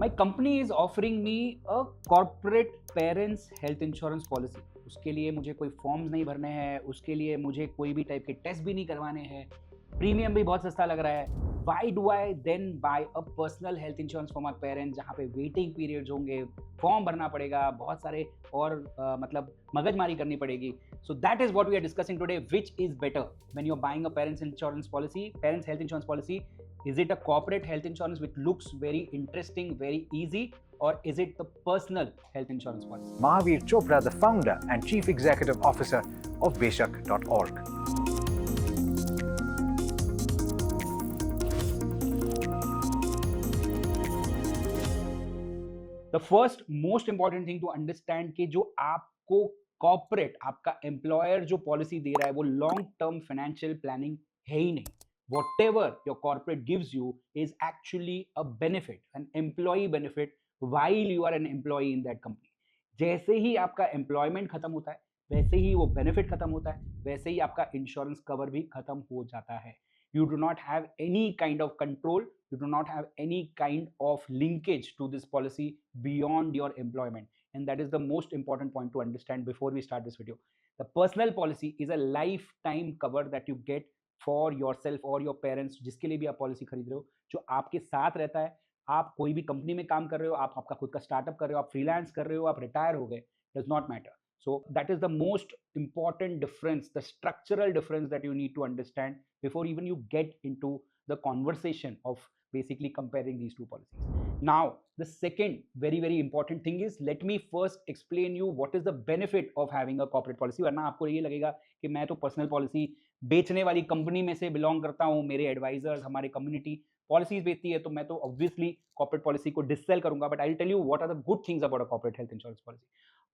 My company is offering me a corporate parents health insurance policy. उसके लिए मुझे कोई फॉर्म्स नहीं भरने हैं, उसके लिए मुझे कोई भी टाइप के टेस्ट भी नहीं करवाने हैं, प्रीमियम भी बहुत सस्ता लग रहा है। Why do I then buy a personal health insurance for my parents, जहाँ पे वेटिंग पीरियड्स होंगे, फॉर्म भरना पड़ेगा, बहुत सारे और मतलब मगजमारी करनी पड़ेगी। So that is what we are discussing today, which is better when you're buying a parents insurance policy, parents health insurance policy. Is it a corporate health insurance which looks very interesting, very easy, or is it the personal health insurance policy? Mahavir Chopra, the founder and chief executive officer of Beshak.org. The first most important thing to understand कि जो आपको corporate आपका employer जो policy दे रहा है वो long term financial planning है ही नहीं। Whatever your corporate gives you is actually a benefit, an employee benefit while you are an employee in that company. जैसे ही आपका एम्प्लॉयमेंट खत्म होता है, वैसे ही वो बेनिफिट खत्म होता है, वैसे ही आपका इंश्योरेंस कवर भी खत्म हो जाता है। You do not have any kind of control, you do not have any kind of linkage to this policy beyond your employment, and that is the most important point to understand before we start this video. The personal policy is a lifetime cover that you get for yourself or your parents, जिसके लिए भी आप policy खरीद रहे हो, जो आपके साथ रहता है। आप कोई भी कंपनी में काम कर रहे हो, आप आपका खुद का स्टार्टअप कर रहे हो, आप फ्रीलांस कर रहे हो, आप रिटायर हो गए, does not matter. So that is the most important difference, the structural difference that you need to understand before even you get into the conversation of basically comparing these two policies. Now, the second very important thing is, let me first explain you what is the benefit of having a corporate policy. वरना आपको ये लगेगा कि मैं तो personal policy बेचने वाली company में से बिलोंग करता हूँ, मेरे एडवाइजर्स, हमारी कम्युनिटी पॉलिसीज बेचती है, तो मैं तो ऑब्वियसली कॉर्पोरेट पॉलिसी को डिससेल करूंगा. But I will tell you what are the good things about a corporate health insurance policy.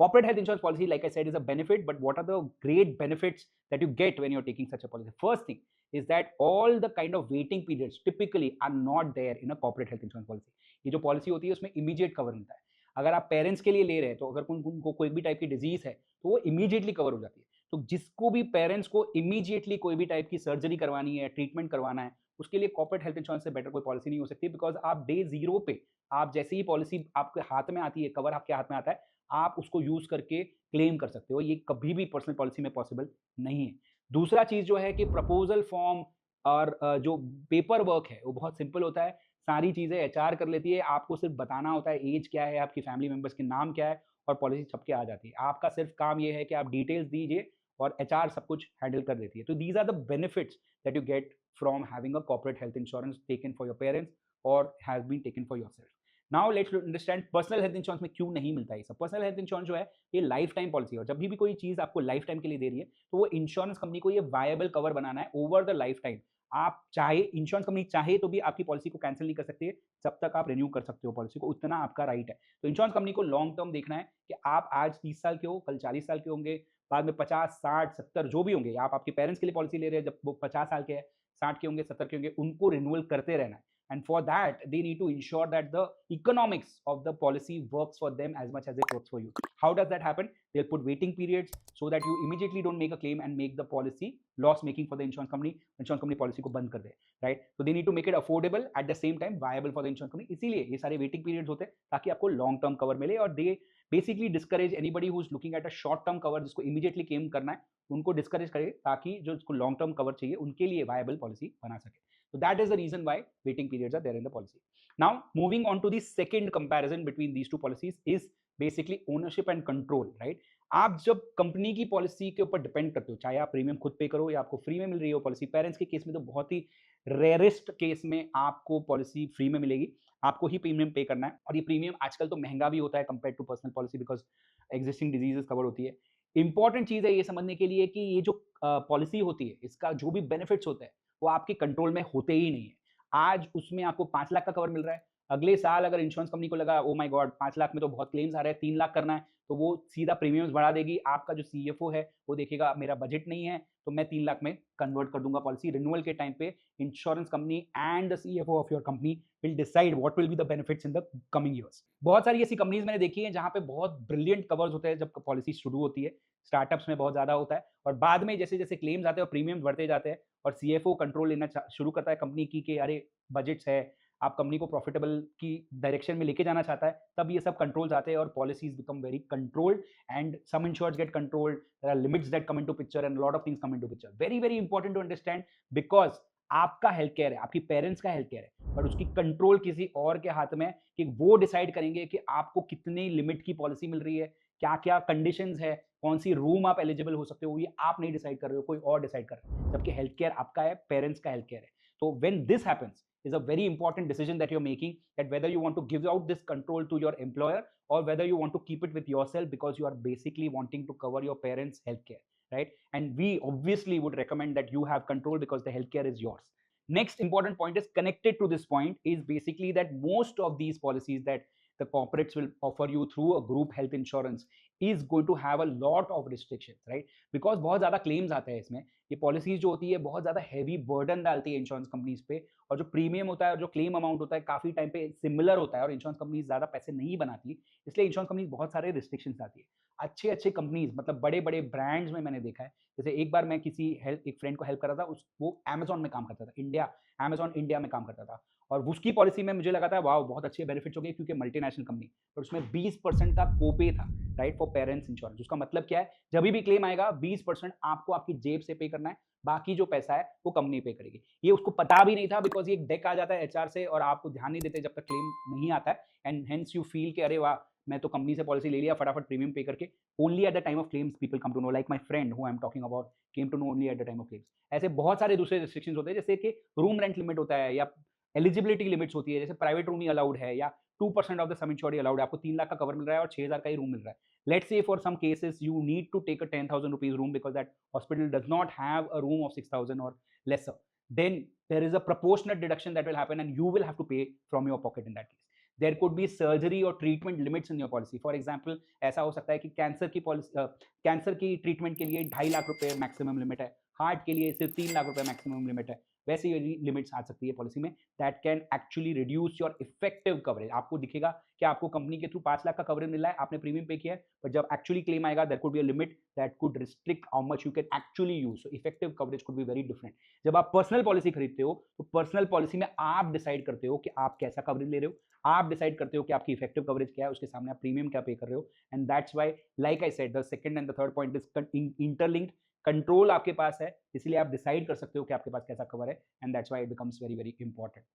Corporate health insurance policy, like I said, is a benefit, but what are the great benefits that you get when you're taking such a policy? First thing is that all the kind of waiting periods typically are not there in a corporate health insurance policy. ये जो policy होती है उसमें immediate cover मिलता है. अगर आप parents के लिए ले रहे हैं तो अगर उनको कोई भी टाइप की डिजीज है तो वो इमीडिएटली कवर हो जाती है. तो जिसको भी पेरेंट्स को इमीडिएटली कोई भी टाइप की सर्जरी करवानी है, ट्रीटमेंट करवाना है, उसके लिए कॉर्पोरेट हेल्थ इंश्योरेंस से बेटर कोई पॉलिसी नहीं हो सकती. बिकॉज आप डे जीरो पे, आप जैसे ही पॉलिसी आपके हाथ में आती है, कवर आपके हाथ में आता है, आप उसको यूज करके क्लेम कर सकते हो. ये कभी भी पर्सनल पॉलिसी में पॉसिबल नहीं है. दूसरा चीज जो है कि प्रपोजल फॉर्म और जो पेपर वर्क है वो बहुत सिंपल होता है. सारी चीजें एचआर कर लेती है. आपको सिर्फ बताना होता है एज क्या है, आपकी फैमिली मेंबर्स के नाम क्या है, और पॉलिसी छप के आ जाती है. आपका सिर्फ काम ये है कि आप डिटेल्स दीजिए और एचआर सब कुछ हैंडल कर देती है. तो these are the benefits that you get from having a corporate health insurance taken for your parents और has been taken for yourself. Now let's understand personal health insurance में क्यों नहीं मिलता है सब. पर्सनल हेल्थ इंश्योरेंस जो है ये लाइफ टाइम पॉलिसी है, और जब भी कोई चीज आपको लाइफ टाइम के लिए दे रही है तो वो इंश्योरेंस कंपनी को ये वायबल कवर बनाना है ओवर द लाइफ टाइम. आप चाहे, इंश्योरेंस कंपनी चाहे तो भी आपकी पॉलिसी को कैंसिल नहीं कर सकती है जब तक आप रिन्यू कर सकते हो पॉलिसी को, उतना आपका राइट है. तो इंश्योरेंस कंपनी को लॉन्ग टर्म देखना है कि आप आज 30 साल के हो, कल 40 साल के होंगे, बाद में 50, 60, 70 जो भी होंगे. आप आपके पेरेंट्स के लिए पॉलिसी ले रहे हैं, जब वो 50 साल के हैं, 60 के होंगे, 70 के होंगे, उनको रिन्यूअल करते रहना है. And for that they need to ensure that the economics of the policy works for them as much as it works for you. How does that happen? They'll put waiting periods so that you immediately don't make a claim and make the policy loss making for the insurance company policy को बंद कर दे, right? So they need to make it affordable at the same time viable for the insurance company. इसीलिए ये सारे waiting periods होते हैं ताकि आपको long term cover मिले. और they basically discourage anybody who is looking at a short term cover जिसको immediately claim करना है, उनको discourage करे ताकि जो इसको long term cover चाहिए उनके लिए viable policy बना सके. So that is the reason why waiting periods are there in the policy. Now moving on to the second comparison between these two policies is basically ownership and control, right? आप जब company की policy के ऊपर depend करते हो, चाहे आप premium खुद पे करो या आपको फ्री में मिल रही हो पॉलिसी. पेरेंट्स के केस में तो बहुत ही रेयरेस्ट केस में आपको पॉलिसी फ्री में मिलेगी, आपको ही प्रीमियम पे करना है. और ये प्रीमियम आजकल तो महंगा भी होता है compare to personal policy because existing diseases cover होती है. इंपॉर्टेंट चीज है ये समझने के लिए कि ये जो पॉलिसी होती है इसका जो भी बेनिफिट्स होता है वो आपके कंट्रोल में होते ही नहीं है. आज उसमें आपको 5 लाख का कवर मिल रहा है, अगले साल अगर इंश्योरेंस कंपनी को लगा ओ माय गॉड 5 लाख में तो बहुत क्लेम्स आ रहे हैं, 3 लाख करना है, तो वो सीधा प्रीमियम्स बढ़ा देगी. आपका जो सीएफओ है वो देखेगा मेरा बजट नहीं है तो मैं 3 लाख में कन्वर्ट कर दूंगा पॉलिसी. रिन्यूअल के टाइम पे insurance company and the CFO of your company will decide what will be the benefits in the coming years. बहुत सारी ऐसी कंपनीज मैंने देखी है जहां पे बहुत ब्रिलियंट कवर्स होते हैं जब पॉलिसी शुरू होती है. स्टार्टअप्स में बहुत ज्यादा होता है, और बाद में जैसे जैसे क्लेम्स आते हैं और प्रीमियम्स बढ़ते जाते हैं और सीएफओ कंट्रोल लेना शुरू करता है कंपनी की कि अरे बजट्स है, आप कंपनी को प्रॉफिटेबल की डायरेक्शन में लेके जाना चाहता है, तब ये सब कंट्रोल्स आते हैं और policies become very controlled and some insurers get controlled, there are limits that come into picture and lot of things come into picture. Very very important to understand, because आपका हेल्थ केयर है, आपकी parents का health care है, but उसकी control किसी और के हाथ में है कि वो डिसाइड करेंगे कि आपको कितनी लिमिट की पॉलिसी मिल रही है, क्या क्या कंडीशंस है, कौन सी रूम आप एलिजिबल हो सकते हो, ये आप नहीं डिसाइड कर रहे हो, कोई और डिसाइड कर रहा है, जबकि हेल्थ केयर आपका है, पेरेंट्स का हेल्थ केयर है। तो when this happens is a very important decision that you're making, that whether you want to give out this control to your employer or whether you want to keep it with yourself, because you are basically wanting to cover your parents healthcare, right? And we obviously would recommend that you have control because the healthcare is yours. Next important point is connected to this point is basically that most of these policies that the corporates will offer you through a group health insurance is going to have a lot of restrictions, right? Because बहुत ज़्यादा claims आते हैं इसमें, ये policies जो होती है बहुत ज़्यादा हैवी बर्डन डालती है इंश्योरेंस कंपनीज पे, और जो प्रीमियम होता है और जो क्लेम अमाउंट होता है काफ़ी टाइम पे सिमिलर होता है और इंश्योरेंस कंपनीज ज़्यादा पैसे नहीं बनाती, इसलिए इंश्योरेंस कंपनीज बहुत सारे रिस्ट्रिक्शंस आती है। अच्छे अच्छे कंपनीज मतलब बड़े बड़े ब्रांड्स में मैंने देखा है, जैसे एक बार मैं किसी हेल्प एक फ्रेंड को हेल्प कर रहा था, वो अमेजॉन में काम करता था, अमेजॉन इंडिया में काम करता था, और उसकी पॉलिसी में मुझे लगा था वाह बहुत अच्छे बेनिफिट्स हो गए क्योंकि मल्टीनेशनल कंपनी, पर उसमें 20% का कोपे था, राइट, फॉर पेरेंट्स इंश्योरेंस। उसका मतलब क्या है, जब भी क्लेम आएगा 20% आपको आपकी जेब से पे करना है, बाकी जो पैसा है वो कंपनी पे करेगी। ये उसको पता भी नहीं था, बिकॉज ये एक डेक आ जाता है एचआर से और आपको ध्यान नहीं देते जब तक क्लेम नहीं आता है, एंड हेंस यू फील कि अरे वाह मैं तो कंपनी से पॉलिसी ले लिया फटाफट प्रीमियम पे करके। Only at the time of claims people come to know, like my friend who I am talking about came to know only at the time of claims. ऐसे बहुत सारे दूसरे restrictions होते हैं, जैसे कि रूम रेंट लिमिट होता है या एलिजिबिलिटी लिमिट्स होती है, जैसे प्राइवेट रूम ही अलाउड है या 2% of the some insured allowed है, आपको 3 लाख का कवर मिल रहा है और 6000 का ही रूम मिल रहा है। Let's say for some cases you need to take a 10,000 rupees room because that hospital does not have a room of 6,000 or lesser, then there is a proportionate deduction that will happen and you will have to pay from your pocket in that case. There could be surgery or treatment limits in your policy. For example, ऐसा हो सकता है कि cancer की policy, cancer की treatment के लिए 2.5 लाख रुपए मैक्सिमम लिमिट है, हार्ट के लिए सिर्फ 3 लाख रुपए मैक्सिमम लिमिट है, वैसे ही लिमिट्स आ सकती है पॉलिसी में, that can actually reduce your effective coverage. आपको दिखेगा कि आपको कंपनी के थ्रू 5 लाख का कवरेज मिल रहा है, आपने प्रीमियम पे किया है, पर जब एक्चुअली क्लेम आएगा there could be a limit that could restrict how much you can actually use, so effective coverage could be very different. जब आप पर्सनल पॉलिसी खरीदते हो तो पर्सनल पॉलिसी में आप डिसाइड करते हो कि आप कैसा कवरेज ले रहे हो, आप डिसाइड करते हो कि आपकी इफेक्टिव कवरेज क्या है, उसके सामने आप प्रीमियम क्या पे कर रहे हो, and that's why like I said the second and the third point is interlinked. Control आपके पास है, इसलिए आप डिसाइड कर सकते हो कि आपके पास कैसा कवर है, and that's why it becomes very very important.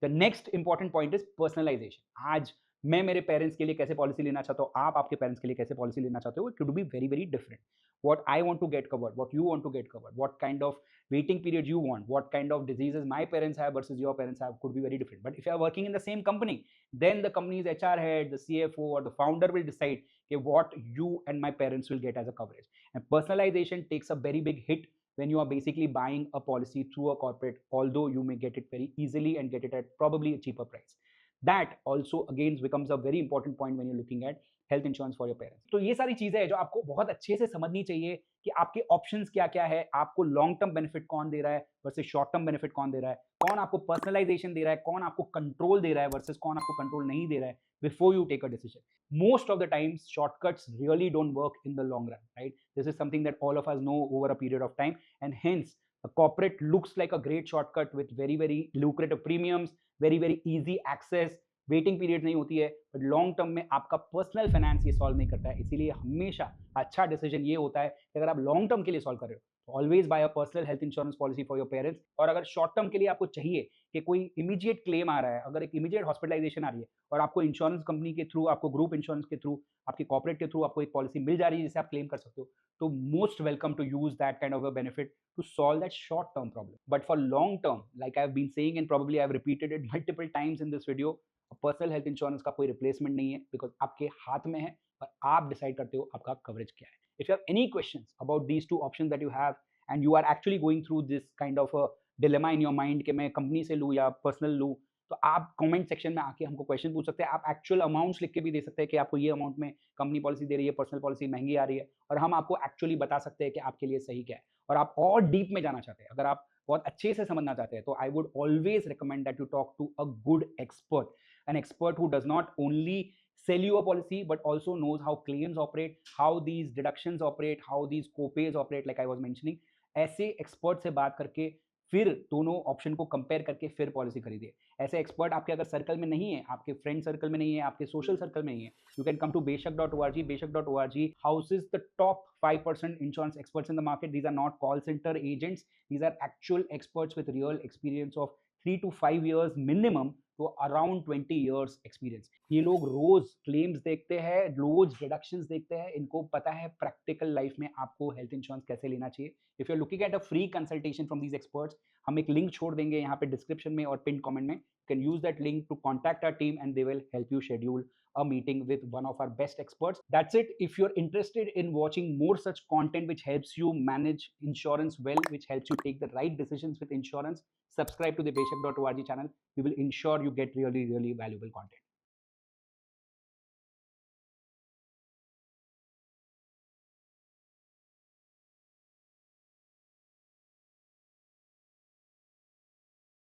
The next important point is personalization. आज मैं मेरे पेरेंट्स के लिए कैसे पॉलिसी लेना चाहता हूँ, आप आपके पेरेंट्स के लिए कैसे पॉलिसी लेना चाहते हो, it could be very very different. what I want to get covered, what you want to get covered, what kind of waiting period you want, what kind of diseases my parents have versus your parents have could be very different. But if you are working in the same company, then the company's HR head, the CFO or the founder will decide okay, what you and my parents will get as a coverage. And personalization takes a very big hit when you are basically buying a policy through a corporate, although you may get it very easily and get it at probably a cheaper price. That also again becomes a very important point when you're looking at health insurance for your parents. तो ये सारी चीजें हैं जो आपको बहुत अच्छे से समझनी चाहिए कि आपके ऑप्शंस क्या क्या है, आपको लॉन्ग टर्म बेनिफिट कौन दे रहा है वर्सेस शॉर्ट टर्म बेनिफिट कौन दे रहा है, कौन आपको पर्सनलाइजेशन दे रहा है, कौन आपको कंट्रोल दे रहा है वर्सेस कौन आपको कंट्रोल नहीं दे रहा है, before you take a decision. Most of the times shortcuts really don't work in the long run, right? This is something that all of us know over a period of time, and hence a corporate looks like a great shortcut with very very lucrative premiums, very very easy access, waiting period नहीं होती है, but long term में आपका personal finance ये solve नहीं करता है। इसीलिए हमेशा अच्छा डिसीजन ये होता है कि अगर आप लॉन्ग टर्म के लिए सॉल्व कर रहे हो तो always buy a personal health insurance policy for your parents. और अगर शॉर्ट टर्म के लिए आपको चाहिए कि कोई इमीडिएट क्लेम आ रहा है, अगर एक इमीडिएट हॉस्पिटलाइजेशन आ रही है और आपको इंश्योरेंस कंपनी के थ्रू, आपको ग्रुप इंश्योरेंस के थ्रू, आपके कॉर्पोरेट के थ्रू आपको एक पॉलिसी मिल जा रही है जिसे आप क्लेम कर सकते हो, तो most welcome to use that kind of a benefit to solve that short term problem. But for long term, like I've been saying and probably I've repeated it multiple times in this video, personal health insurance का कोई replacement नहीं है, because आपके हाथ में है और आप डिसाइड करते हो आपका कवरेज क्या है। If you have any questions about these two options that you have and you are actually going through this kind of a dilemma in your mind कि मैं कंपनी से लूँ या पर्सनल लूँ, तो आप कमेंट सेक्शन में आके हमको क्वेश्चन पूछ सकते हैं। आप एक्चुअल अमाउंट्स लिख के भी दे सकते हैं कि आपको ये अमाउंट में कंपनी पॉलिसी दे रही है, पर्सनल पॉलिसी महंगी आ रही है, और हम आपको एक्चुअली बता सकते हैं कि आपके लिए सही क्या है। और आप और डीप में जाना चाहते हैं, अगर आप बहुत अच्छे से समझना चाहते हैं, तो I would always recommend that you talk to a good expert, an expert who does not only sell you a policy but also knows how claims operate, how these deductions operate, how these co-pays operate, like I was mentioning. ऐसे expert से बात करके फिर दोनों option को compare करके फिर policy खरीदिए। ऐसे एक्सपर्ट आपके अगर सर्कल में नहीं है, आपके फ्रेंड सर्कल में नहीं है, आपके सोशल सर्कल में नहीं है, you can come to beshak.org. Beshak.org houses the top 5% insurance experts in the market. These are not call center agents. These are actual experts with real experience of 3 to 5 years minimum to around 20 years experience. ये लोग रोज claims देखते हैं, रोज deductions देखते हैं, इनको पता है practical life में आपको हेल्थ इंश्योरेंस कैसे लेना चाहिए। If you are looking at a free consultation from these experts, हम एक लिंक छोड़ देंगे यहाँ पे डिस्क्रिप्शन में और पिन कमेंट में। You can use that link to contact our team and they will help you schedule a meeting with one of our best experts. That's it. If you're interested in watching more such content which helps you manage insurance well, which helps you take the right decisions with insurance, subscribe to the beshak.org channel. We will ensure you get really, really valuable content.